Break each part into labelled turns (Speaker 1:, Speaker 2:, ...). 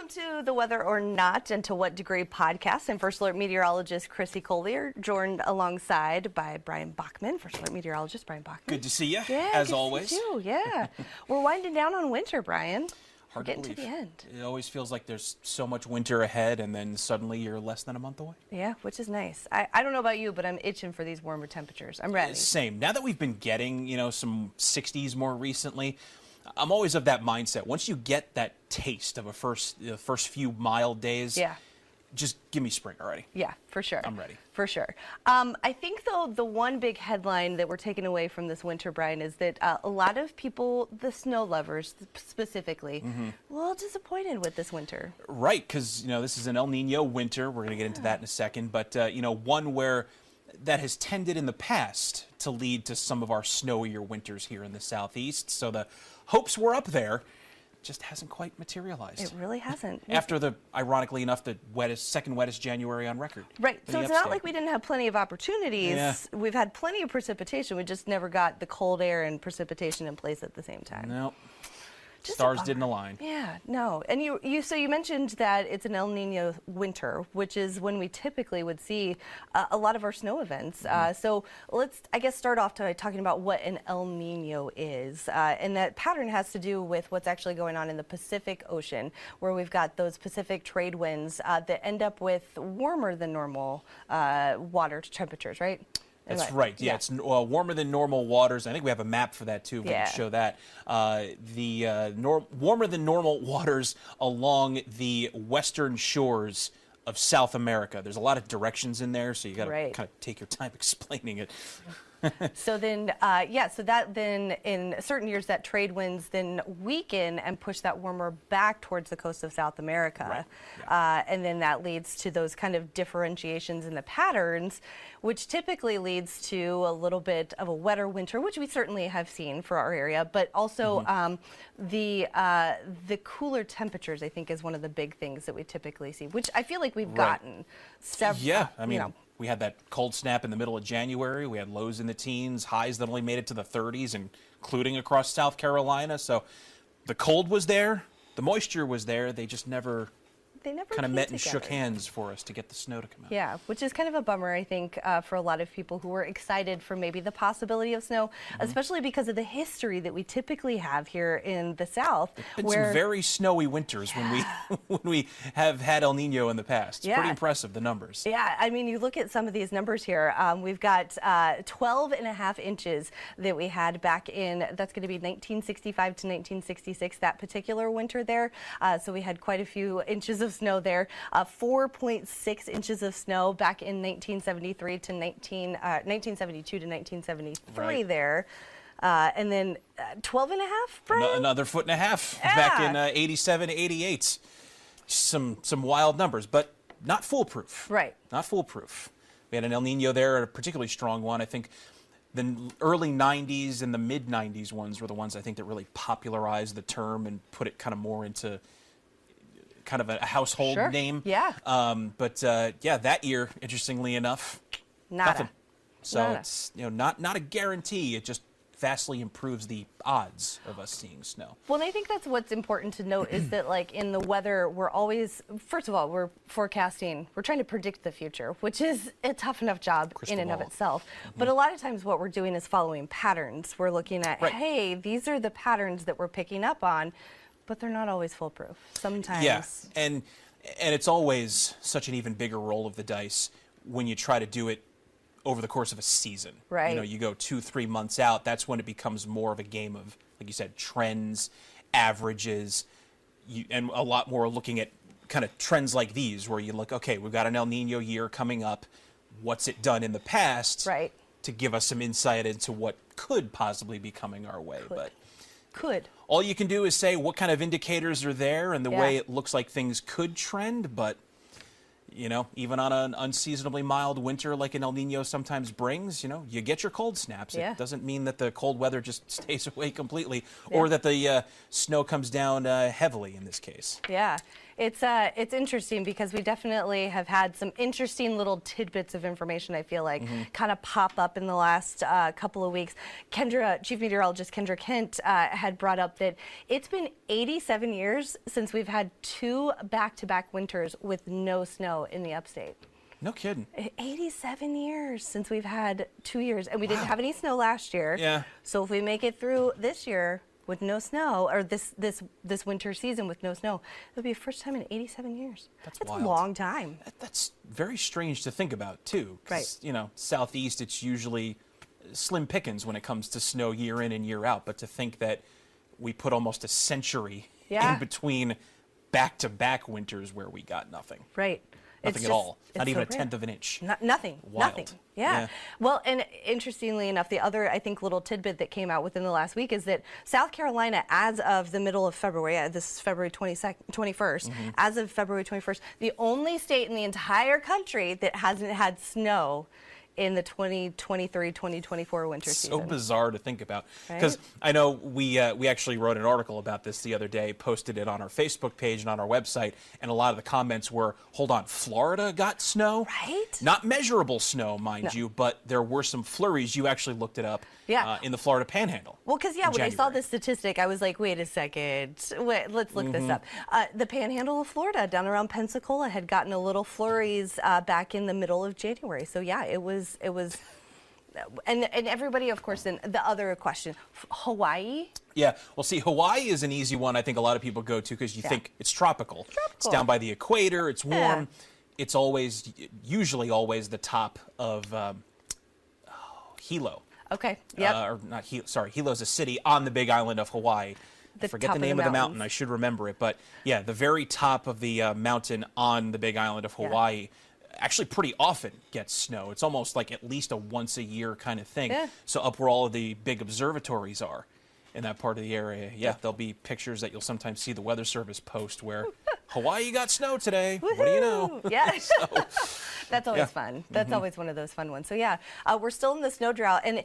Speaker 1: Welcome to the Weather or Not and to What Degree podcast. I'm First Alert Meteorologist Chrissy Kohler, joined alongside by Bryan Bachman, First Alert Meteorologist Bryan Bachman.
Speaker 2: Good to see you,
Speaker 1: yeah,
Speaker 2: as always.
Speaker 1: To see you. Yeah, we're winding down on winter, Bryan.
Speaker 2: Hard
Speaker 1: we're
Speaker 2: to
Speaker 1: getting
Speaker 2: believe.
Speaker 1: to the end.
Speaker 2: It always feels like there's so much winter ahead, and then suddenly you're less than a month away.
Speaker 1: Yeah, which is nice. I don't know about you, but I'm itching for these warmer temperatures. I'm ready.
Speaker 2: Same. Now that we've been getting, some 60s more recently, I'm always of that mindset. Once you get that taste of the first few mild days,
Speaker 1: yeah,
Speaker 2: just give me spring already.
Speaker 1: Yeah, for sure.
Speaker 2: I'm ready.
Speaker 1: For sure. I think, though, the one big headline that we're taking away from this winter, Bryan, is that a lot of people, the snow lovers specifically, a little disappointed with this winter.
Speaker 2: Right, because, this is an El Nino winter. We're going to get into that in a second. But, one where that has tended in the past to lead to some of our snowier winters here in the southeast. So the hopes were up there, just hasn't quite materialized.
Speaker 1: It really hasn't.
Speaker 2: After the, ironically enough, the second wettest January on record.
Speaker 1: Right. So it's not like we didn't have plenty of opportunities.
Speaker 2: Yeah.
Speaker 1: We've had plenty of precipitation. We just never got the cold air and precipitation in place at the same time.
Speaker 2: No.
Speaker 1: Just
Speaker 2: Stars didn't align.
Speaker 1: Yeah, no. And you mentioned that it's an El Nino winter, which is when we typically would see a lot of our snow events. So let's, I guess, start off talking about what an El Nino is. And that pattern has to do with what's actually going on in the Pacific Ocean, where we've got those Pacific trade winds that end up with warmer than normal water temperatures, right?
Speaker 2: That's right. Yeah, it's warmer than normal waters. I think we have a map for that, too. We can show that. Warmer than normal waters along the western shores of South America. There's a lot of directions in there, so you got to kind of take your time explaining it.
Speaker 1: So then, so that then in certain years that trade winds then weaken and push that warmer back towards the coast of South America.
Speaker 2: Right. Yeah.
Speaker 1: And then that leads to those kind of differentiations in the patterns, which typically leads to a little bit of a wetter winter, which we certainly have seen for our area, but also the cooler temperatures, I think, is one of the big things that we typically see, which I feel like we've gotten several.
Speaker 2: Yeah, I mean, we had that cold snap in the middle of January. We had lows in the teens, highs that only made it to the 30s, including across South Carolina. So the cold was there, the moisture was there. They just never kind of met and shook hands for us to get the snow to come out.
Speaker 1: Yeah, which is kind of a bummer, I think, for a lot of people who were excited for maybe the possibility of snow, especially because of the history that we typically have here in the South.
Speaker 2: It's been some very snowy winters when we have had El Nino in the past. It's pretty impressive, the numbers.
Speaker 1: Yeah, I mean, you look at some of these numbers here. We've got 12.5 inches that we had back in, that's going to be 1965 to 1966, that particular winter there. So we had quite a few inches of snow there. 4.6 inches of snow back in 1973 to 1972 to 1973 there. And then 12 and a half, Bryan?
Speaker 2: Another foot and a half back in 87, 88. Some wild numbers, but not foolproof.
Speaker 1: Right.
Speaker 2: Not foolproof. We had an El Nino there, a particularly strong one. I think the early 90s and the mid 90s ones were the ones I think that really popularized the term and put it kind of more into kind of a household name.
Speaker 1: Yeah.
Speaker 2: That year, interestingly enough, nothing. So it's not a guarantee. It just vastly improves the odds of us seeing snow.
Speaker 1: Well, and I think that's what's important to note is that, like, in the weather, we're always, first of all, we're forecasting, we're trying to predict the future, which is a tough enough job in and of itself. But a lot of times what we're doing is following patterns. We're looking at, hey, these are the patterns that we're picking up on. But they're not always foolproof. Sometimes.
Speaker 2: Yeah, and it's always such an even bigger roll of the dice when you try to do it over the course of a season.
Speaker 1: Right.
Speaker 2: You go 2-3 months out. That's when it becomes more of a game of, like you said, trends, averages, and a lot more looking at kind of trends like these, where you look, okay, we've got an El Nino year coming up. What's it done in the past?
Speaker 1: Right.
Speaker 2: To give us some insight into what could possibly be coming our way, all you can do is say what kind of indicators are there and the way it looks like things could trend, but You know, even on an unseasonably mild winter like an El Nino sometimes brings, you know, you get your cold snaps.
Speaker 1: Yeah.
Speaker 2: It doesn't mean that the cold weather just stays away completely or that the snow comes down heavily in this case.
Speaker 1: Yeah, it's interesting because we definitely have had some interesting little tidbits of information, I feel like, kind of pop up in the last couple of weeks. Chief Meteorologist Kendra Kent had brought up that it's been 87 years since we've had 2 back-to-back winters with no snow in the upstate.
Speaker 2: No kidding.
Speaker 1: 87 years since we've had 2 years, and we didn't have any snow last year.
Speaker 2: Yeah.
Speaker 1: So if we make it through this year with no snow, or this winter season with no snow, it'll be the first time in 87 years.
Speaker 2: That's
Speaker 1: a long time.
Speaker 2: That's very strange to think about, too. 'Cause,
Speaker 1: Right.
Speaker 2: you know, Southeast, it's usually slim pickings when it comes to snow year in and year out. But to think that we put almost a century
Speaker 1: Yeah.
Speaker 2: in between back-to-back winters where we got nothing.
Speaker 1: Right.
Speaker 2: Nothing at all. Not even a tenth of an inch.
Speaker 1: Nothing.
Speaker 2: Wild.
Speaker 1: Nothing. Yeah. Well, and interestingly enough, the other, I think, little tidbit that came out within the last week is that South Carolina, as of the middle of February, this is February 21st, as of February 21st, the only state in the entire country that hasn't had snow in the 2023-2024 winter season.
Speaker 2: So bizarre to think about,
Speaker 1: Right?
Speaker 2: because I know we actually wrote an article about this the other day, posted it on our Facebook page and on our website, and a lot of the comments were, hold on, Florida got snow?
Speaker 1: Right?
Speaker 2: Not measurable snow, mind you, but there were some flurries. You actually looked it up in the Florida Panhandle.
Speaker 1: Well, because, when I saw this statistic, I was like, wait a second. Wait, let's look this up. The Panhandle of Florida, down around Pensacola, had gotten a little flurries back in the middle of January. So, yeah, it was, and everybody, of course, then the other question, Hawaii?
Speaker 2: Yeah, well, see, Hawaii is an easy one I think a lot of people go to because you think it's tropical. It's down by the equator, it's warm.
Speaker 1: Yeah.
Speaker 2: It's usually always the top of Hilo.
Speaker 1: Okay, yep.
Speaker 2: Or not Hilo, sorry, Hilo's a city on the big island of Hawaii. I forget
Speaker 1: top
Speaker 2: the
Speaker 1: of the
Speaker 2: name of the mountain.
Speaker 1: mountains.
Speaker 2: I should remember it. But yeah, the very top of the mountain on the big island of Hawaii actually pretty often gets snow. It's almost like at least a once a year kind of thing.
Speaker 1: Yeah.
Speaker 2: So up where all of the big observatories are in that part of the area, there'll be pictures that you'll sometimes see the Weather Service post where Hawaii got snow today. What do you know?
Speaker 1: Yeah. That's always fun. That's always one of those fun ones. So yeah, we're still in the snow drought. And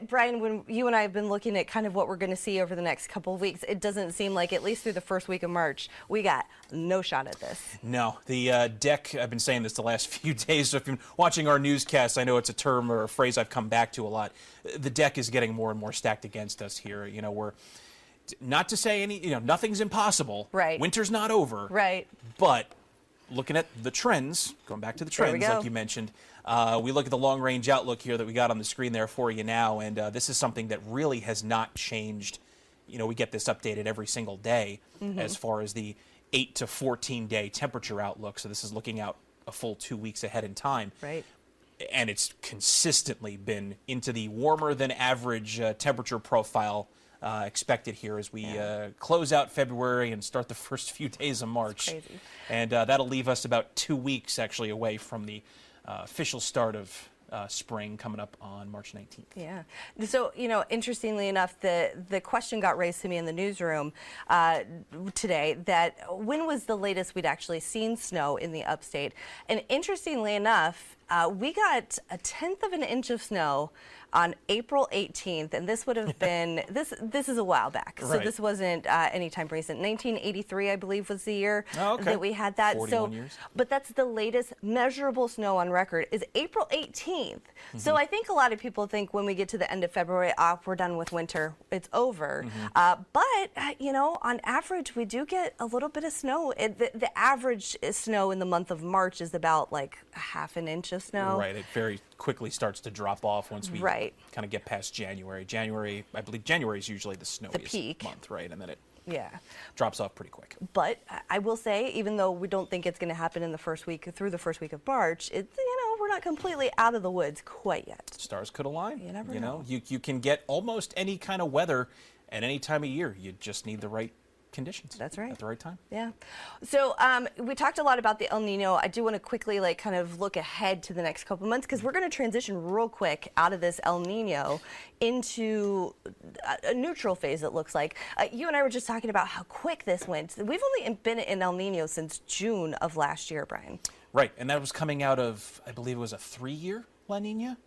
Speaker 1: Brian, when you and I have been looking at kind of what we're going to see over the next couple of weeks, it doesn't seem like, at least through the first week of March, we got no shot at this.
Speaker 2: No, the deck, I've been saying this the last few days, so if you've been watching our newscasts, I know it's a term or a phrase I've come back to a lot. The deck is getting more and more stacked against us here. You know, we're not to say nothing's impossible.
Speaker 1: Right.
Speaker 2: Winter's not over.
Speaker 1: Right.
Speaker 2: But looking at the trends, going back to the trends like you mentioned, we look at the long-range outlook here that we got on the screen there for you now, and this is something that really has not changed. You know, we get this updated every single day as far as the 8 to 14-day temperature outlook. So this is looking out a full 2 weeks ahead in time.
Speaker 1: Right.
Speaker 2: And it's consistently been into the warmer than average temperature profile expected here as we close out February and start the first few days of March.
Speaker 1: That's crazy.
Speaker 2: And that'll leave us about 2 weeks actually away from the official start of spring coming up on March 19th.
Speaker 1: Yeah. So, interestingly enough, the question got raised to me in the newsroom today that when was the latest we'd actually seen snow in the upstate? And interestingly enough, we got 1/10 of an inch of snow on April 18th, and this would have been, this is a while back, so
Speaker 2: Right.
Speaker 1: this wasn't any time recent. 1983, I believe, was the year that we had that.
Speaker 2: 41 years.
Speaker 1: But that's the latest measurable snow on record is April 18th. So I think a lot of people think when we get to the end of February, we're done with winter, it's over. But, on average, we do get a little bit of snow. The average snow in the month of March is about like 1/2 inch of snow.
Speaker 2: Right, it very quickly starts to drop off once we kind of get past January. I believe January is usually the snowiest
Speaker 1: peak
Speaker 2: month, right? And then it
Speaker 1: Yeah.
Speaker 2: drops off pretty quick.
Speaker 1: But I will say, even though we don't think it's going to happen in the first week, through the first week of March, we're not completely out of the woods quite yet.
Speaker 2: Stars could align.
Speaker 1: You never know.
Speaker 2: You can get almost any kind of weather at any time of year. You just need the right conditions.
Speaker 1: That's right.
Speaker 2: At the right time.
Speaker 1: Yeah. So we talked a lot about the El Nino. I do want to quickly kind of look ahead to the next couple months because we're going to transition real quick out of this El Nino into a neutral phase, it looks like. You and I were just talking about how quick this went. We've only been in El Nino since June of last year, Brian.
Speaker 2: Right. And that was coming out of, I believe it was a 3-year La Nina?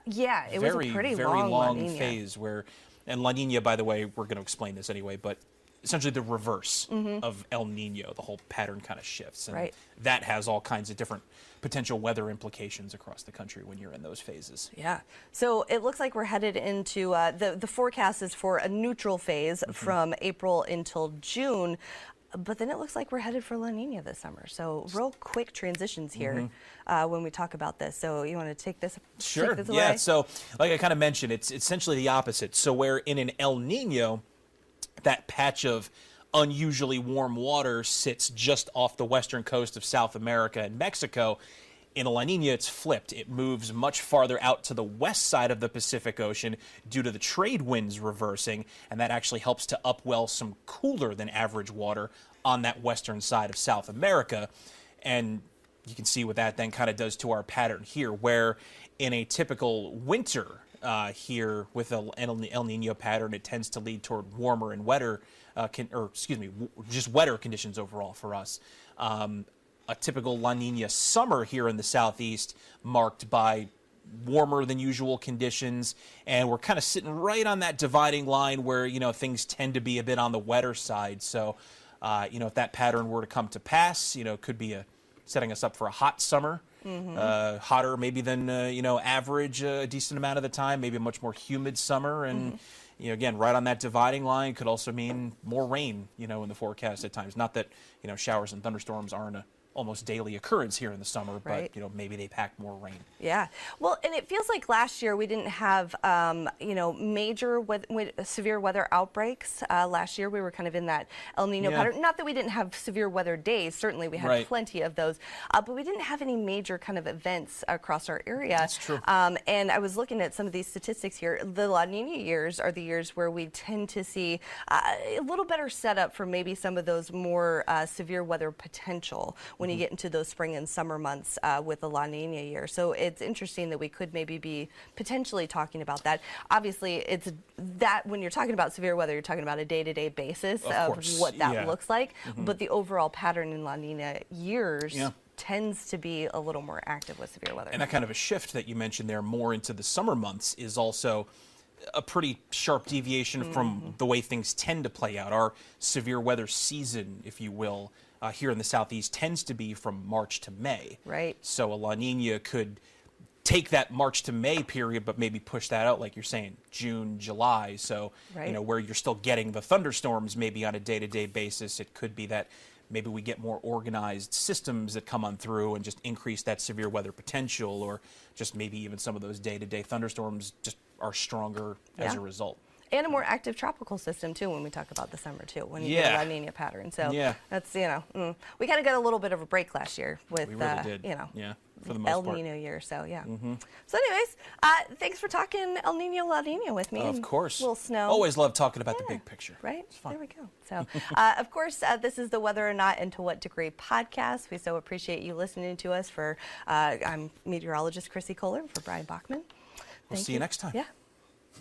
Speaker 1: Yeah, it was a pretty
Speaker 2: very
Speaker 1: long La
Speaker 2: long
Speaker 1: Nina.
Speaker 2: phase where, and La Nina, by the way, we're going to explain this anyway, but essentially the reverse of El Nino, the whole pattern kind of shifts. And that has all kinds of different potential weather implications across the country when you're in those phases.
Speaker 1: Yeah. So it looks like we're headed into the forecast is for a neutral phase from April until June. But then it looks like we're headed for La Nina this summer. So real quick transitions here when we talk about this. So you want to take this?
Speaker 2: Sure.
Speaker 1: Take this away?
Speaker 2: Yeah. So like I kind of mentioned, it's essentially the opposite. So where in an El Nino, that patch of unusually warm water sits just off the western coast of South America and Mexico. In a La Nina, it's flipped. It moves much farther out to the west side of the Pacific Ocean due to the trade winds reversing, and that actually helps to upwell some cooler than average water on that western side of South America. And you can see what that then kind of does to our pattern here, where in a typical winter here with an El Nino pattern, it tends to lead toward warmer and wetter, just wetter conditions overall for us. A typical La Nina summer here in the southeast marked by warmer than usual conditions, and we're kind of sitting right on that dividing line where, things tend to be a bit on the wetter side. So, if that pattern were to come to pass, it could be setting us up for a hot summer, hotter maybe than, average a decent amount of the time, maybe a much more humid summer. And, again, right on that dividing line could also mean more rain, in the forecast at times. Not that, showers and thunderstorms aren't a almost daily occurrence here in the summer, but maybe they pack more rain.
Speaker 1: Yeah. Well, and it feels like last year we didn't have major severe weather outbreaks. Last year we were kind of in that El Nino pattern. Not that we didn't have severe weather days. Certainly we had plenty of those, but we didn't have any major kind of events across our area.
Speaker 2: That's true.
Speaker 1: And I was looking at some of these statistics here. The La Nina years are the years where we tend to see a little better setup for maybe some of those more severe weather potential when you get into those spring and summer months with the La Nina year. So it's interesting that we could maybe be potentially talking about that. Obviously, it's that when you're talking about severe weather, you're talking about a day-to-day basis of what that looks like. But the overall pattern in La Nina years tends to be a little more active with severe weather.
Speaker 2: And that kind of a shift that you mentioned there more into the summer months is also a pretty sharp deviation from the way things tend to play out. Our severe weather season, if you will, here in the southeast tends to be from March to May.
Speaker 1: Right.
Speaker 2: So a La Nina could take that March to May period, but maybe push that out, like you're saying, June, July. So, where you're still getting the thunderstorms maybe on a day-to-day basis, it could be that maybe we get more organized systems that come on through and just increase that severe weather potential, or just maybe even some of those day-to-day thunderstorms just are stronger as a result.
Speaker 1: And a more active tropical system, too, when we talk about the summer, too, when you get a La Nina pattern. So that's, we kind of got a little bit of a break last year with,
Speaker 2: we really did. For the most
Speaker 1: El
Speaker 2: part.
Speaker 1: Nino year. So, So anyways, thanks for talking El Nino, La Nina with me.
Speaker 2: Of course.
Speaker 1: A little snow.
Speaker 2: Always love talking about the big picture.
Speaker 1: Right?
Speaker 2: It's fun.
Speaker 1: There we go. So, of course, this is the Whether or Not and to What Degree podcast. We so appreciate you listening to us. I'm meteorologist Chrissy Kohler for Bryan Bachman.
Speaker 2: We'll see you next time.
Speaker 1: Yeah.